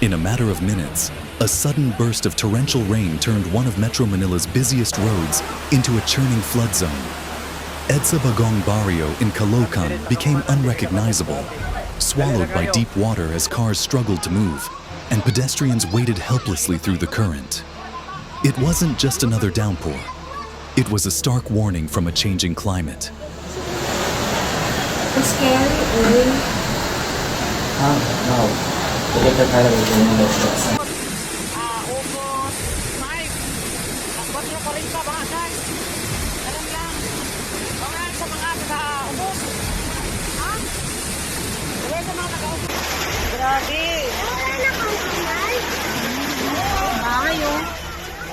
In a matter of minutes, a sudden burst of torrential rain turned one of Metro Manila's busiest roads into a churning flood zone. EDSA Bagong Barrio in Caloocan became unrecognizable, swallowed by deep water as cars struggled to move, and pedestrians waded helplessly through the current. It wasn't just another downpour. It was a stark warning from a changing climate. It's scary, really? No. Look at the color of the windows.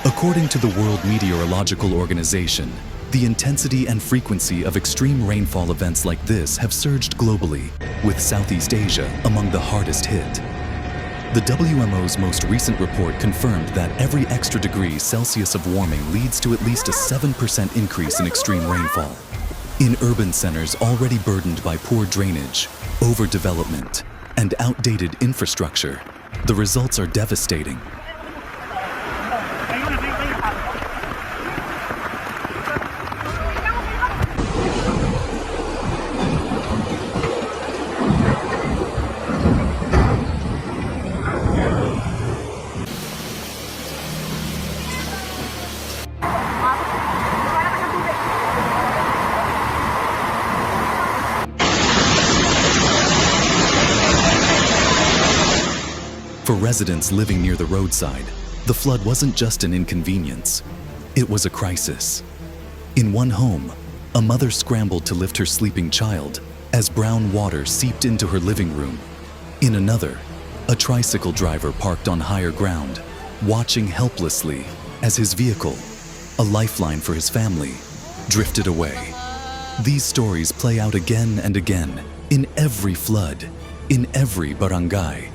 According to the World Meteorological Organization, the intensity and frequency of extreme rainfall events like this have surged globally, with Southeast Asia among the hardest hit. The WMO's most recent report confirmed that every extra degree Celsius of warming leads to at least a 7% increase in extreme rainfall. In urban centers already burdened by poor drainage, overdevelopment, and outdated infrastructure, the results are devastating. For residents living near the roadside, the flood wasn't just an inconvenience, it was a crisis. In one home, a mother scrambled to lift her sleeping child as brown water seeped into her living room. In another, a tricycle driver parked on higher ground, watching helplessly as his vehicle, a lifeline for his family, drifted away. These stories play out again and again, in every flood, in every barangay.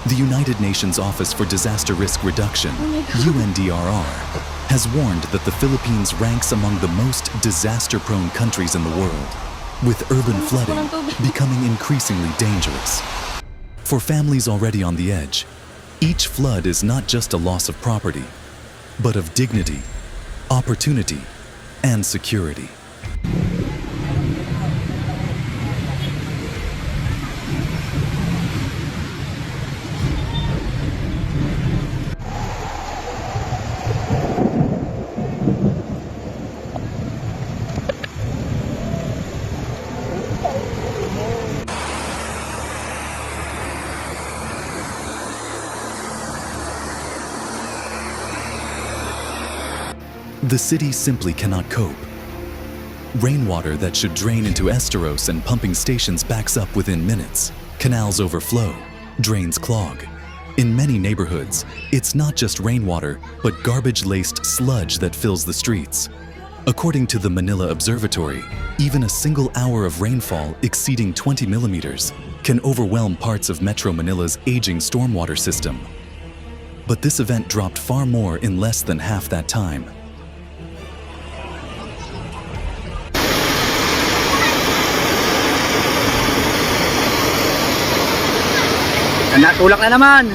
The United Nations Office for Disaster Risk Reduction, UNDRR, has warned that the Philippines ranks among the most disaster-prone countries in the world, with urban flooding becoming increasingly dangerous. For families already on the edge, each flood is not just a loss of property, but of dignity, opportunity, and security. The city simply cannot cope. Rainwater that should drain into esteros and pumping stations backs up within minutes. Canals overflow, drains clog. In many neighborhoods, it's not just rainwater, but garbage-laced sludge that fills the streets. According to the Manila Observatory, even a single hour of rainfall exceeding 20 millimeters can overwhelm parts of Metro Manila's aging stormwater system. But this event dropped far more in less than half that time. Natulak na naman!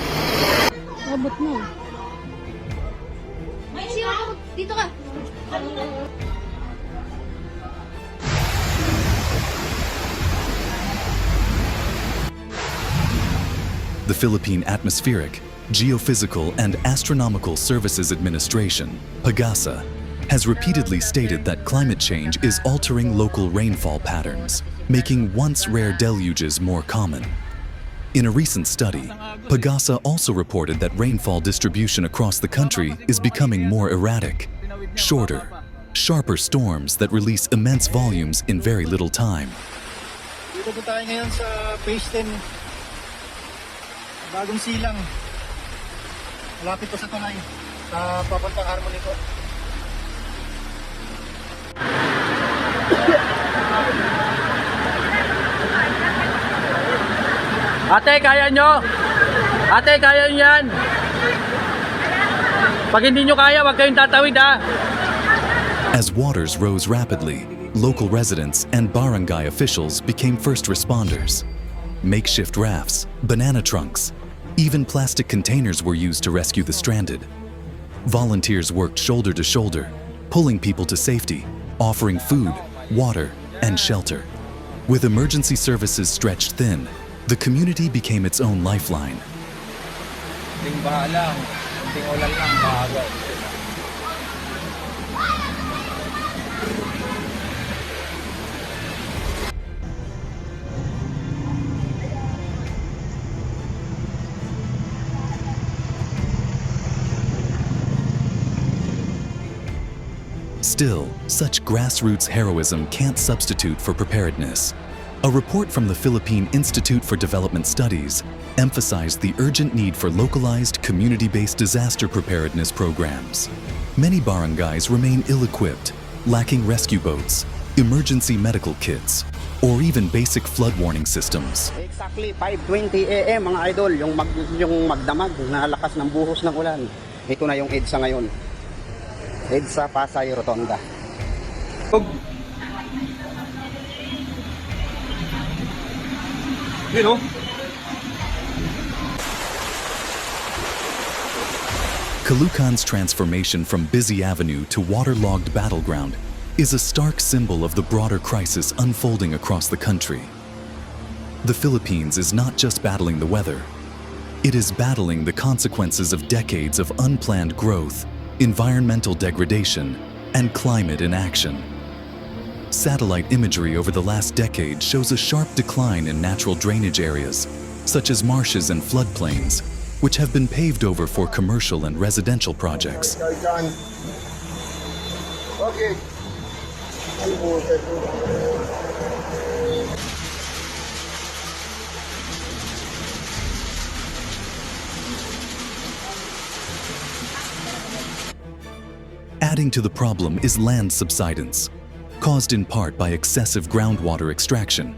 Abot mo. Dito ka! The Philippine Atmospheric, Geophysical and Astronomical Services Administration, PAGASA, has repeatedly stated that climate change is altering local rainfall patterns, making once rare deluges more common. In a recent study, PAGASA also reported that rainfall distribution across the country is becoming more erratic, shorter, sharper storms that release immense volumes in very little time. Dito po tayo ngayon sa Phase 10, bagong silang. Malapit po sa tulay, sa papuntang Harmony po. Ate, kaya nyo? Ate, kaya nyo yan? Pag hindi nyo kaya, wag kayong tatawid ha. As waters rose rapidly, local residents and barangay officials became first responders. Makeshift rafts, banana trunks, even plastic containers were used to rescue the stranded. Volunteers worked shoulder to shoulder, pulling people to safety, offering food, water, and shelter. With emergency services stretched thin, the community became its own lifeline. Kunting baha lang, kunting ulan lang, bahaga. Still, such grassroots heroism can't substitute for preparedness. A report from the Philippine Institute for Development Studies emphasized the urgent need for localized, community-based disaster preparedness programs. Many barangays remain ill-equipped, lacking rescue boats, emergency medical kits, or even basic flood warning systems. Exactly 5:20 AM mga idol, yung magdamag na lakas ng buhos ng ulan. Ito na yung EDSA ngayon. EDSA Pasay Rotonda. You know? Caloocan's transformation from busy avenue to waterlogged battleground is a stark symbol of the broader crisis unfolding across the country. The Philippines is not just battling the weather, it is battling the consequences of decades of unplanned growth, environmental degradation, and climate inaction. Satellite imagery over the last decade shows a sharp decline in natural drainage areas, such as marshes and floodplains, which have been paved over for commercial and residential projects. Okay. Adding to the problem is land subsidence, caused in part by excessive groundwater extraction.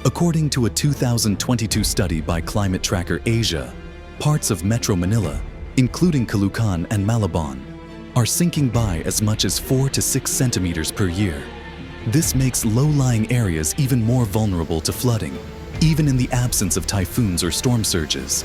According to a 2022 study by Climate Tracker Asia, parts of Metro Manila, including Caloocan and Malabon, are sinking by as much as 4 to 6 centimeters per year. This makes low-lying areas even more vulnerable to flooding, even in the absence of typhoons or storm surges.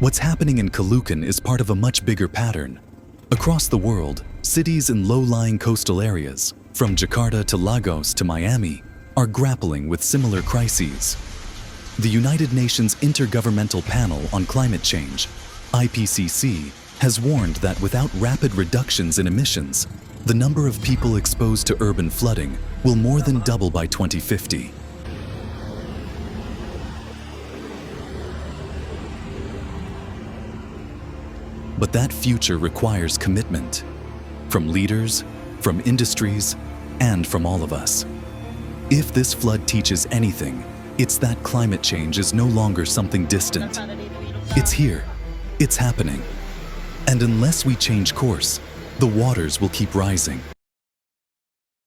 What's happening in Caloocan is part of a much bigger pattern. Across the world, cities in low-lying coastal areas, from Jakarta to Lagos to Miami, are grappling with similar crises. The United Nations Intergovernmental Panel on Climate Change, IPCC, has warned that without rapid reductions in emissions, the number of people exposed to urban flooding will more than double by 2050. But that future requires commitment from leaders, from industries, and from all of us. If this flood teaches anything, it's that climate change is no longer something distant. It's here, it's happening. And unless we change course, the waters will keep rising.